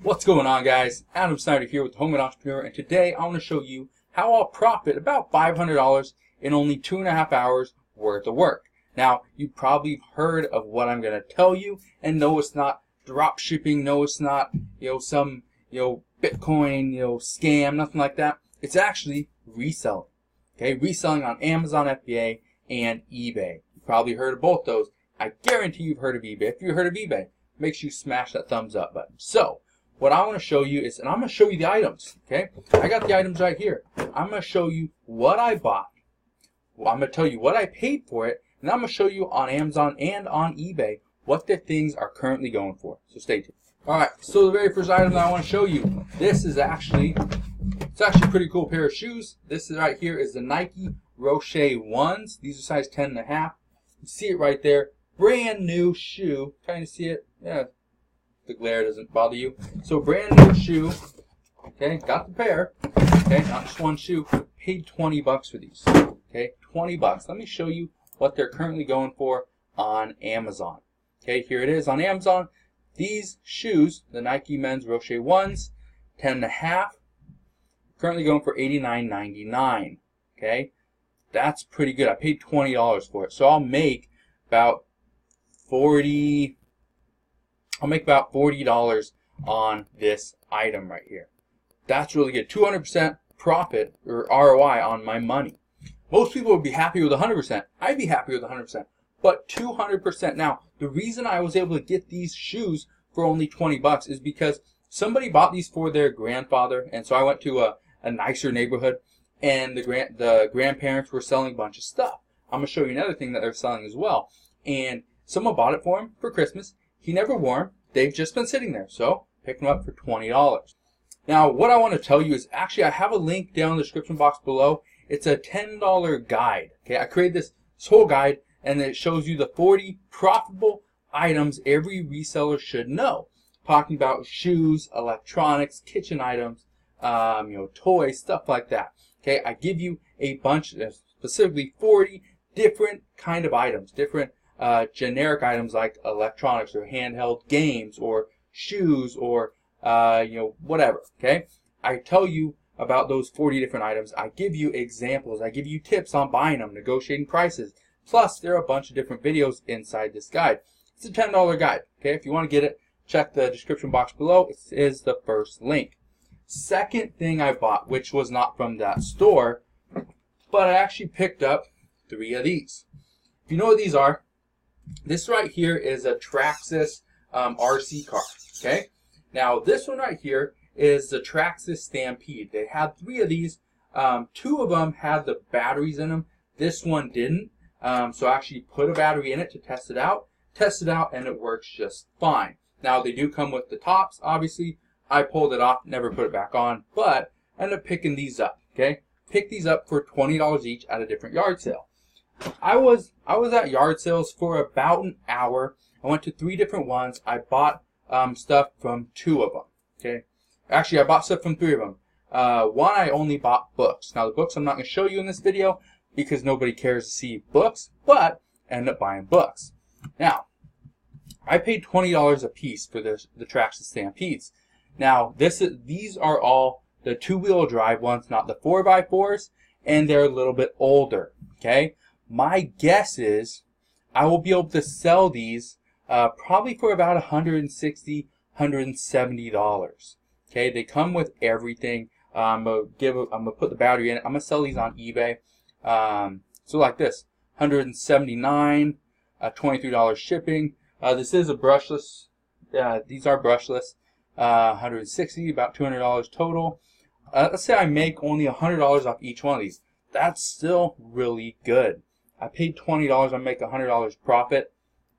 What's going on, guys? Adam Snyder here with the Home and Entrepreneur, and today I want to show you how I'll profit about $500 in only 2.5 hours worth of work. Now, you've probably heard of what I'm going to tell you, and no, it's not drop shipping, no, it's not some Bitcoin scam, nothing like that. It's actually reselling. Okay, reselling on Amazon FBA and eBay. You probably heard of both those. I guarantee you've heard of eBay. If you've heard of eBay, make sure you smash that thumbs up button. So, what I want to show you is, and I'm going to show you the items, okay? I got the items right here. I'm going to show you what I bought. Well, I'm going to tell you what I paid for it, and I'm going to show you on Amazon and on eBay what the things are currently going for. So stay tuned. Alright, so the very first item that I want to show you, this is actually, it's actually a pretty cool pair of shoes. This is right here is the Nike Rocher 1s. These are size 10.5. You see it right there. Brand new shoe. Kind of see it? Yeah. The glare doesn't bother you. So brand new shoe. Okay, got the pair. Okay, not just one shoe. Paid 20 bucks for these. Okay, 20 bucks. Let me show you what they're currently going for on Amazon. Okay, here it is on Amazon. These shoes, the Nike men's Rocher 1s, 10.5, currently going for $89.99. Okay, that's pretty good. I paid $20 for it, so I'll make about $40 on this item right here. That's really good. 200% profit or ROI on my money. Most people would be happy with 100%. I'd be happy with 100%. But 200%. Now, the reason I was able to get these shoes for only 20 bucks is because somebody bought these for their grandfather, and so I went to a nicer neighborhood, and the grandparents were selling a bunch of stuff. I'm going to show you another thing that they're selling as well. And someone bought it for him for Christmas. He never wore them. They've just been sitting there. So, pick them up for $20. Now, what I want to tell you is, actually, I have a link down in the description box below. It's a $10 guide. Okay, I created this whole guide, and it shows you the 40 profitable items every reseller should know. Talking about shoes, electronics, kitchen items, toys, stuff like that. Okay, I give you a bunch, specifically 40 different kind of items, different generic items like electronics or handheld games or shoes or whatever. Okay, I tell you about those 40 different items. I give you examples. I give you tips on buying them, negotiating prices. Plus, there are a bunch of different videos inside this guide. It's a $10 guide. Okay, if you want to get it, check the description box below. It is the first link. Second thing I bought, which was not from that store, but I actually picked up 3 of these. If you know what these are, this right here is a Traxxas RC car. Okay, now this one right here is the Traxxas Stampede. They had 3 of these. 2 of them had the batteries in them. This one didn't. So I actually put a battery in it to test it out. And it works just fine. Now they do come with the tops. Obviously, I pulled it off, never put it back on, but I ended up picking these up. Okay, picked these up for $20 each at a different yard sale. I was at yard sales for about an hour. I went to 3 different ones. I bought stuff from 2 of them. Okay, actually I bought stuff from 3 of them. One I only bought books. Now the books I'm not going to show you in this video because nobody cares to see books, but I ended up buying books. Now, I paid $20 a piece for the Traxxas Stampedes. Now, these are all the 2-wheel drive ones, not the 4x4s, and they're a little bit older. Okay, my guess is I will be able to sell these probably for about $160, $170. Okay, they come with everything. I'm gonna put the battery in it. I'm gonna sell these on eBay. So like this, $179, $23 shipping. This is a brushless. These are brushless. $160, about $200 total. Let's say I make only $100 off each one of these. That's still really good. I paid $20. I make $100 profit.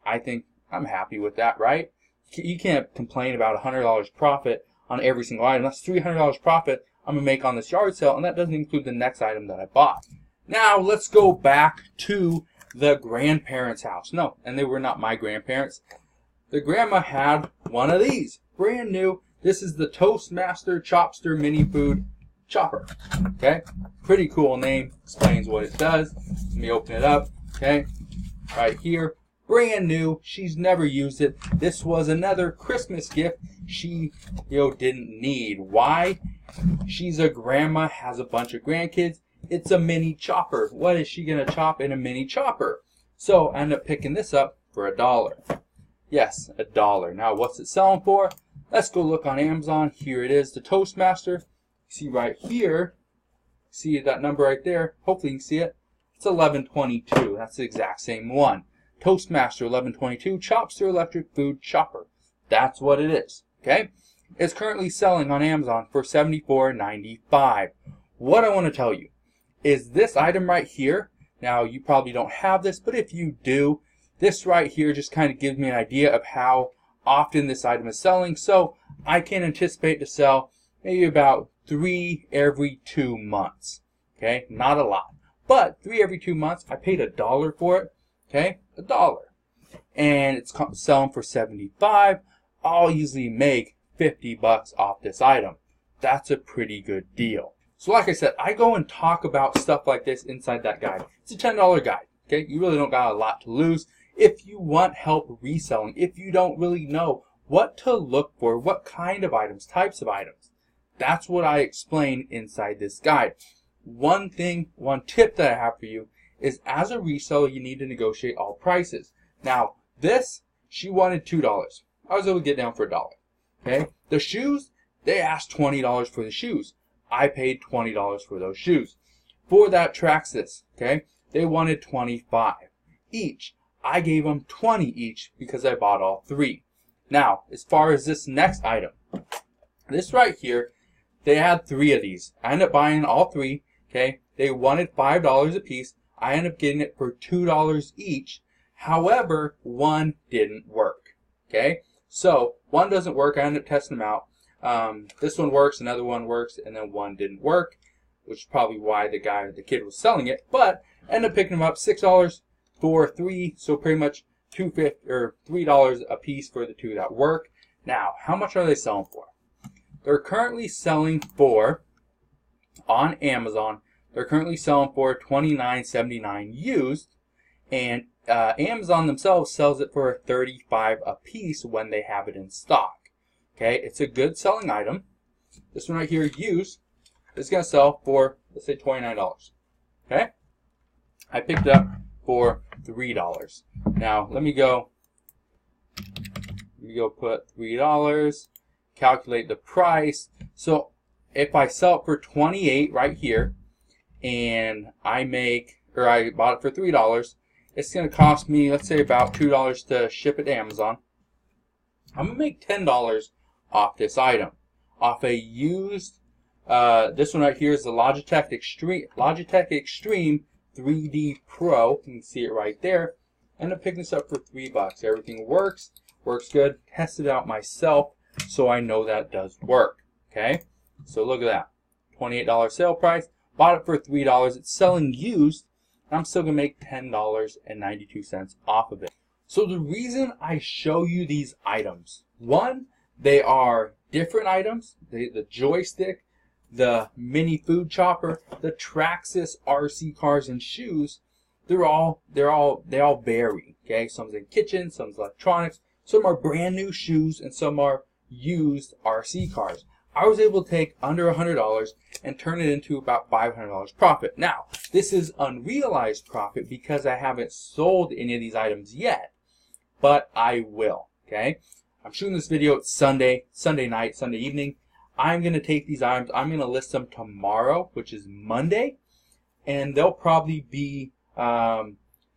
I think I'm happy with that, right? You can't complain about $100 profit on every single item. That's $300 profit I'm gonna make on this yard sale, and that doesn't include the next item that I bought. Now let's go back to the grandparents' house. No, and they were not my grandparents. The grandma had one of these, brand new. This is the Toastmaster Chopster Mini Food Chopper. Okay, pretty cool name. Explains what it does. Let me open it up. Okay, right here, brand new. She's never used it. This was another Christmas gift she didn't need. Why? She's a grandma, has a bunch of grandkids. It's a mini chopper. What is she gonna chop in a mini chopper? So I ended up picking this up for $1. Yes, $1. Now what's it selling for? Let's go look on Amazon. Here it is, the Toastmaster. See right here, see that number right there? Hopefully you can see it. It's $11.22. That's the exact same one. Toastmaster $11.22 Chopster electric food chopper. That's what it is. Okay? It's currently selling on Amazon for $74.95. What I want to tell you is this item right here. Now you probably don't have this, but if you do, this right here just kind of gives me an idea of how often this item is selling. So I can anticipate to sell maybe about 3 every 2 months. Okay, not a lot, but 3 every 2 months. I paid $1 for it. Okay, $1, and it's selling for $75. I'll usually make $50 off this item. That's a pretty good deal. So like I said, I go and talk about stuff like this inside that guide. It's a $10 guide. Okay, you really don't got a lot to lose. If you want help reselling, if you don't really know what to look for, what kind of items, types of items, that's what I explain inside this guide. One tip that I have for you is as a reseller, you need to negotiate all prices. Now, this, she wanted $2. I was able to get down for $1. Okay, the shoes, they asked $20 for the shoes. I paid $20 for those shoes. For that Traxxas, okay, they wanted $25 each. I gave them $20 each because I bought all 3. Now, as far as this next item, this right here, they had 3 of these. I ended up buying all 3. Okay, they wanted $5 a piece. I ended up getting it for $2 each. However, one didn't work. Okay, so one doesn't work. I ended up testing them out. This one works, another one works, and then one didn't work, which is probably why the kid was selling it. But I ended up picking them up $6 for 3, so pretty much $3 a piece for the 2 that work. Now, how much are they selling for? They're currently selling for, on Amazon, they're currently selling for $29.79 used, and Amazon themselves sells it for $35 a piece when they have it in stock. Okay, it's a good selling item. This one right here, used, is going to sell for, let's say, $29. Okay, I picked it up for $3. Now let me go put $3, calculate the price. So if I sell it for $28 right here, and I bought it for $3, it's going to cost me, let's say, about $2 to ship it to Amazon. I'm going to make $10 off this item, off a used. This one right here is the Logitech Extreme 3D Pro. You can see it right there. End up picking this up for $3. Everything works good. Tested it out myself, so I know that does work. Okay, so look at that, $28 sale price. Bought it for $3. It's selling used. I'm still gonna make $10.92 off of it. So the reason I show you these items, one, they are different items. The joystick, the mini food chopper, the Traxxas RC cars and shoes, they all vary. Okay, some's in kitchen, some's electronics, some are brand new shoes, and some are used RC cars. I was able to take under $100 and turn it into about $500 profit. Now, this is unrealized profit because I haven't sold any of these items yet, but I will. Okay, I'm shooting this video. It's Sunday night, Sunday evening. I'm going to take these items. I'm going to list them tomorrow, which is Monday, and they'll probably be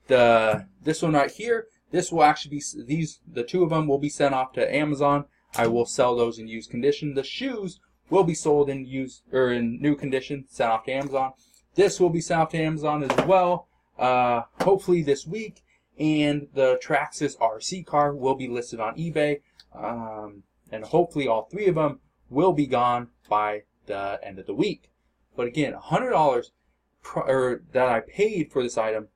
this one right here. This will actually be the 2 of them will be sent off to Amazon. I will sell those in used condition. The shoes will be sold in used or in new condition, sent off to Amazon. This will be sent off to Amazon as well, hopefully this week. And the Traxxas RC car will be listed on eBay, and hopefully all 3 of them will be gone by the end of the week. But again, $100 that I paid for this item,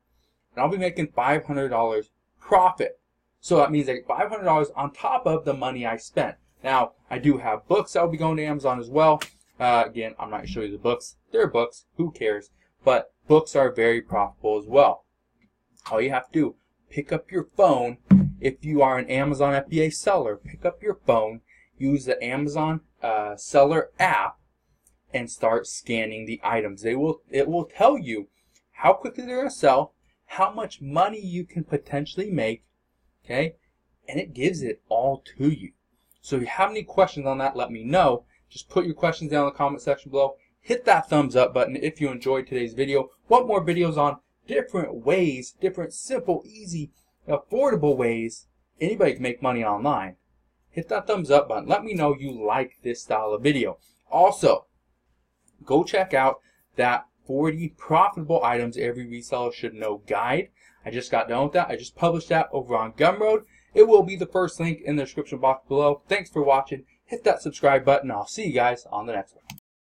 and I'll be making $500 profit. So that means I get $500 on top of the money I spent. Now, I do have books that will be going to Amazon as well. Again, I'm not going to show you the books. They're books. Who cares? But books are very profitable as well. All you have to do, pick up your phone. If you are an Amazon FBA seller, pick up your phone, use the Amazon seller app, and start scanning the items. It will tell you how quickly they're going to sell, how much money you can potentially make, okay? And it gives it all to you. So if you have any questions on that, let me know. Just put your questions down in the comment section below. Hit that thumbs up button if you enjoyed today's video. Want more videos on different ways, different simple, easy, affordable ways anybody can make money online? Hit that thumbs up button. Let me know you like this style of video. Also, go check out that 40 profitable items every reseller should know guide. I just got done with that. I just published that over on Gumroad. It will be the first link in the description box below. Thanks for watching. Hit that subscribe button. I'll see you guys on the next one.